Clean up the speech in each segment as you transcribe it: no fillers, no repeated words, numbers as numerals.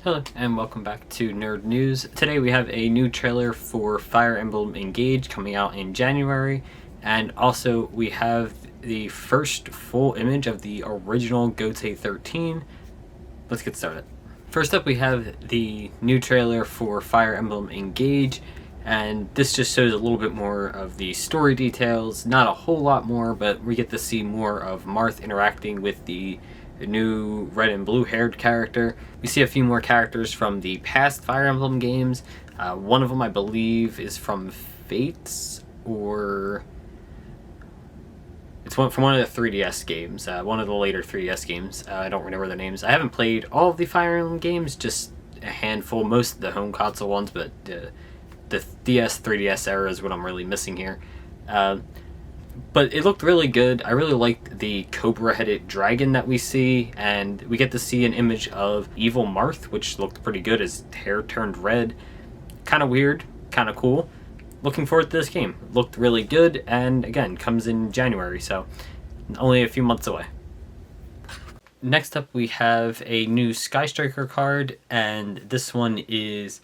Hello, and welcome back to Nerd News. Today we have a new trailer for Fire Emblem Engage coming out in January, and also we have the first full image of the original Gote 13. Let's get started. First up, we have the new trailer for Fire Emblem Engage, and this just shows a little bit more of the story details. Not a whole lot more, but we get to see more of Marth interacting with the new red and blue haired character. We see a few more characters from the past Fire Emblem games. One of them, I believe, is from Fates, or it's from one of the 3DS games, one of the later 3DS games. I don't remember the names. I haven't played all of the Fire Emblem games, just a handful, most of the home console ones, but the DS, 3DS era is what I'm really missing here. But it looked really good. I really liked the cobra-headed dragon that we see, and we get to see an image of evil Marth, which looked pretty good. His hair turned red. Kind of weird, kind of cool. Looking forward to this game. Looked really good, and again, comes in January, so only a few months away. Next up, we have a new Sky Striker card, and this one is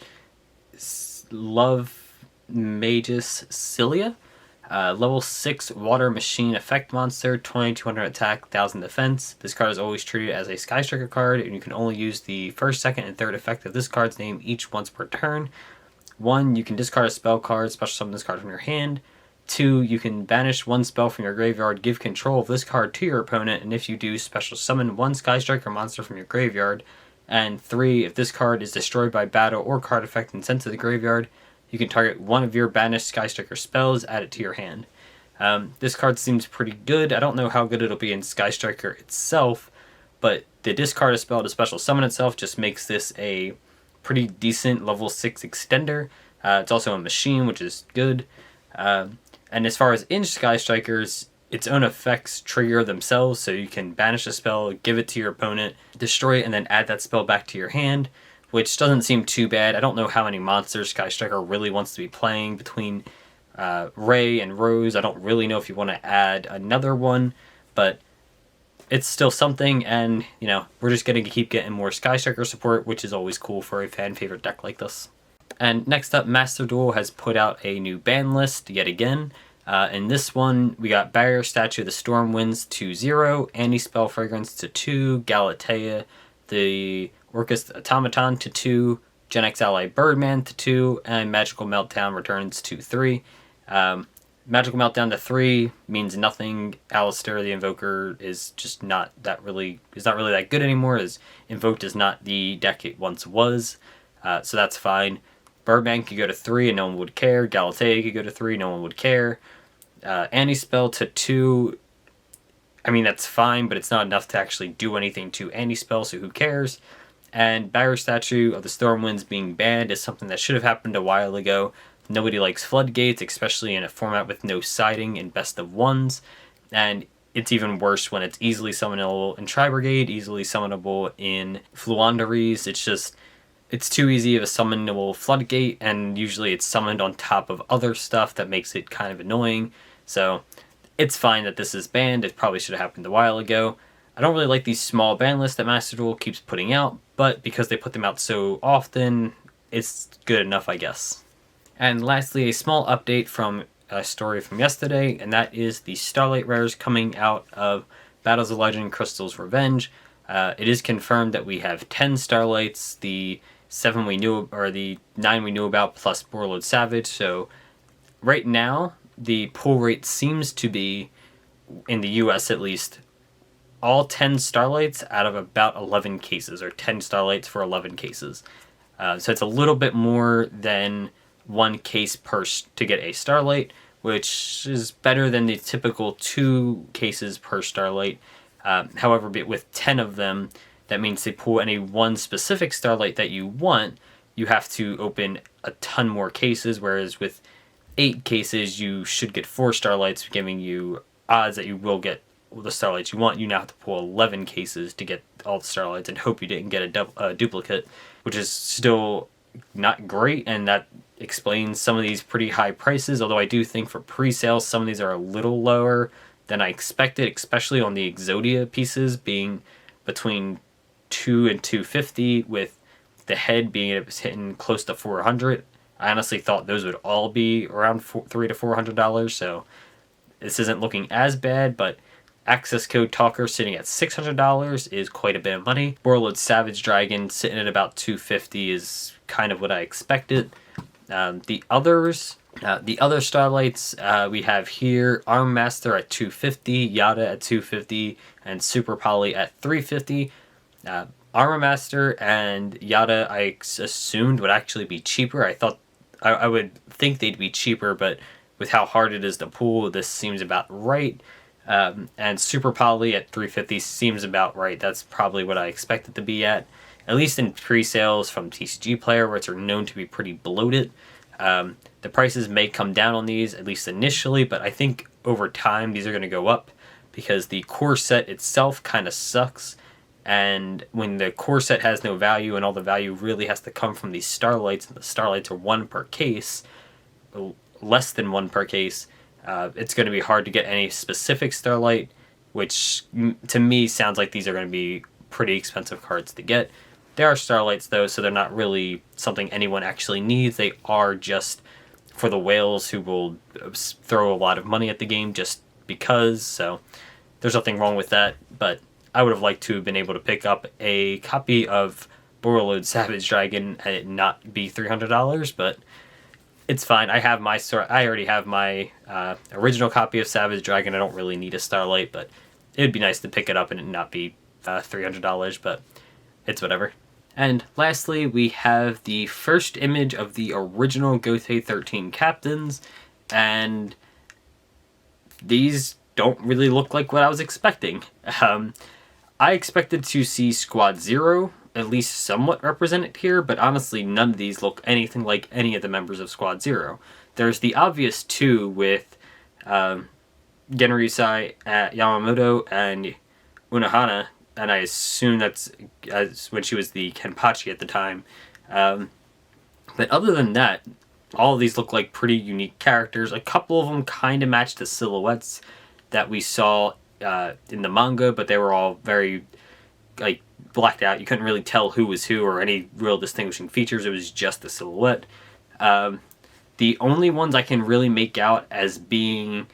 Love Magus Cilia. Level 6 Water Machine Effect Monster, 2200 attack, 1000 defense. This card is always treated as a Sky Striker card, and you can only use the first, second, and third effect of this card's name each once per turn. 1. You can discard a spell card, special summon this card from your hand. 2. You can banish one spell from your graveyard, give control of this card to your opponent, and if you do, special summon one Sky Striker monster from your graveyard. And 3. If this card is destroyed by battle or card effect and sent to the graveyard, you can target one of your banished Sky Striker spells, add it to your hand. This card seems pretty good. I don't know how good it'll be in Sky Striker itself, but the discard a spell to special summon itself just makes this a pretty decent level 6 extender. It's also a machine, which is good. And as far as in Sky Strikers, its own effects trigger themselves, so you can banish a spell, give it to your opponent, destroy it, and then add that spell back to your hand, which doesn't seem too bad. I don't know how many monsters Sky Striker really wants to be playing between Ray and Rose. I don't really know if you want to add another one, but it's still something, and we're just going to keep getting more Sky Striker support, which is always cool for a fan favorite deck like this. And next up, Master Duel has put out a new ban list yet again. In this one, we got Barrier Statue of the Stormwinds to 0, Anti-Spell Fragrance to 2, Galatea, the Orcus Automaton to 2, Gen X Ally Birdman to 2, and Magical Meltdown returns to 3. Magical Meltdown to 3 means nothing. Alistair the Invoker is just not really that good anymore, as Invoked is not the deck it once was, so that's fine. Birdman could go to 3 and no one would care. Galatea could go to 3, no one would care. Anti-Spell to 2, I mean, that's fine, but it's not enough to actually do anything to Anti-Spell, so who cares? And Barrier Statue of the Stormwinds being banned is something that should have happened a while ago. Nobody likes floodgates, especially in a format with no siding and best of ones. And it's even worse when it's easily summonable in Tri-Brigade, easily summonable in Fluanderies. It's too easy of a summonable floodgate, and usually it's summoned on top of other stuff that makes it kind of annoying. So it's fine that this is banned. It probably should have happened a while ago. I don't really like these small ban lists that Master Duel keeps putting out, but because they put them out so often, it's good enough, I guess. And lastly, a small update from a story from yesterday, and that is the Starlight Rares coming out of Battles of Legend Crystal's Revenge. It is confirmed that we have 10 Starlights, the 9 we knew about, plus Warlord Savage. So right now, the pull rate seems to be, in the US at least, all 10 Starlights out of about 11 cases, or 10 Starlights for 11 cases. So it's a little bit more than one case to get a Starlight, which is better than the typical 2 cases per Starlight. However, with 10 of them, that means to pull any one specific Starlight that you want, you have to open a ton more cases, whereas with 8 cases, you should get 4 Starlights, giving you odds that you will get the Starlights you want. You now have to pull 11 cases to get all the Starlights and hope you didn't get a duplicate, which is still not great, and that explains some of these pretty high prices, although I do think for pre-sales some of these are a little lower than I expected, especially on the Exodia pieces being between $2 and $250, with the head being it was hitting close to 400. I honestly thought those would all be around $300 to $400, so this isn't looking as bad, but access code Talker sitting at $600 is quite a bit of money. Warlord Savage Dragon sitting at about $250 is kind of what I expected. The other Starlights we have here: Arm Master at $250, Yada at $250, and Super Poly at $350. Armor Master and Yada I assumed would actually be cheaper. I thought I would think they'd be cheaper, but with how hard it is to pull, this seems about right. And Super Poly at $350 seems about right. That's probably what I expected to be at least in pre-sales from TCG Player, which are known to be pretty bloated. The prices may come down on these, at least initially, but I think over time these are going to go up because the core set itself kind of sucks. And when the core set has no value and all the value really has to come from these Starlights, and the Starlights are one per case, less than one per case, it's going to be hard to get any specific Starlight, which to me sounds like these are going to be pretty expensive cards to get. They are Starlights though, so they're not really something anyone actually needs. They are just for the whales who will throw a lot of money at the game just because, so there's nothing wrong with that, but I would have liked to have been able to pick up a copy of Warlord Savage Dragon and it not be $300, but it's fine. I already have my original copy of Savage Dragon. I don't really need a Starlight, but it'd be nice to pick it up and it not be $300, but it's whatever. And lastly, we have the first image of the original Gotei 13 captains, and these don't really look like what I was expecting. I expected to see Squad 0 at least somewhat represented here, but honestly none of these look anything like any of the members of Squad 0. There's the obvious two with Genryusai, Yamamoto, and Unohana, and I assume that's when she was the Kenpachi at the time. But other than that, all of these look like pretty unique characters. A couple of them kind of match the silhouettes that we saw in the manga, but they were all very like blacked out. You couldn't really tell who was who or any real distinguishing features. It was just the silhouette. The only ones I can really make out as being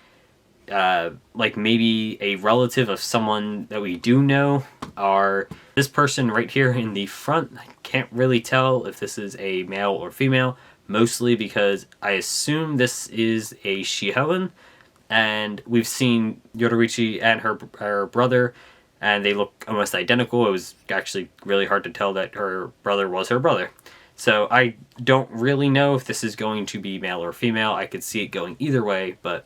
like maybe a relative of someone that we do know are this person right here in the front. I can't really tell if this is a male or female, mostly because I assume this is a Shihoan, and we've seen Yoruichi and her brother, and they look almost identical. It was actually really hard to tell that her brother was her brother. So I don't really know if this is going to be male or female. I could see it going either way, but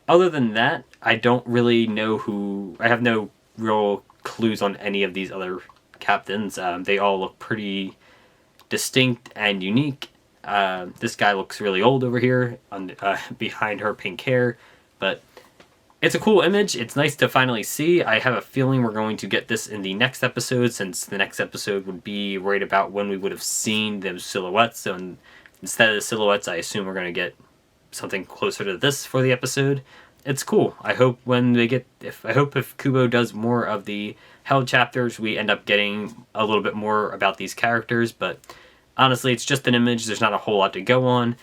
other than that, I don't really know who. I have no real clues on any of these other captains. They all look pretty distinct and unique. This guy looks really old over here on behind her pink hair, but it's a cool image. It's nice to finally see. I have a feeling we're going to get this in the next episode, since the next episode would be right about when we would have seen those silhouettes. So instead of the silhouettes, I assume we're going to get something closer to this for the episode. It's cool. I hope if Kubo does more of the held chapters, we end up getting a little bit more about these characters, but honestly, it's just an image. There's not a whole lot to go on.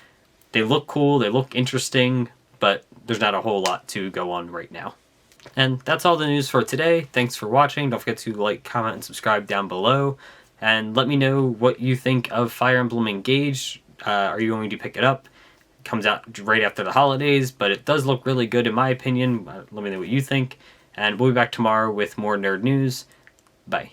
They look cool, they look interesting, but there's not a whole lot to go on right now. And that's all the news for today. Thanks for watching. Don't forget to like, comment, and subscribe down below. And let me know what you think of Fire Emblem Engage. Are you going to pick it up? It comes out right after the holidays, but it does look really good in my opinion. Let me know what you think. And we'll be back tomorrow with more nerd news. Bye.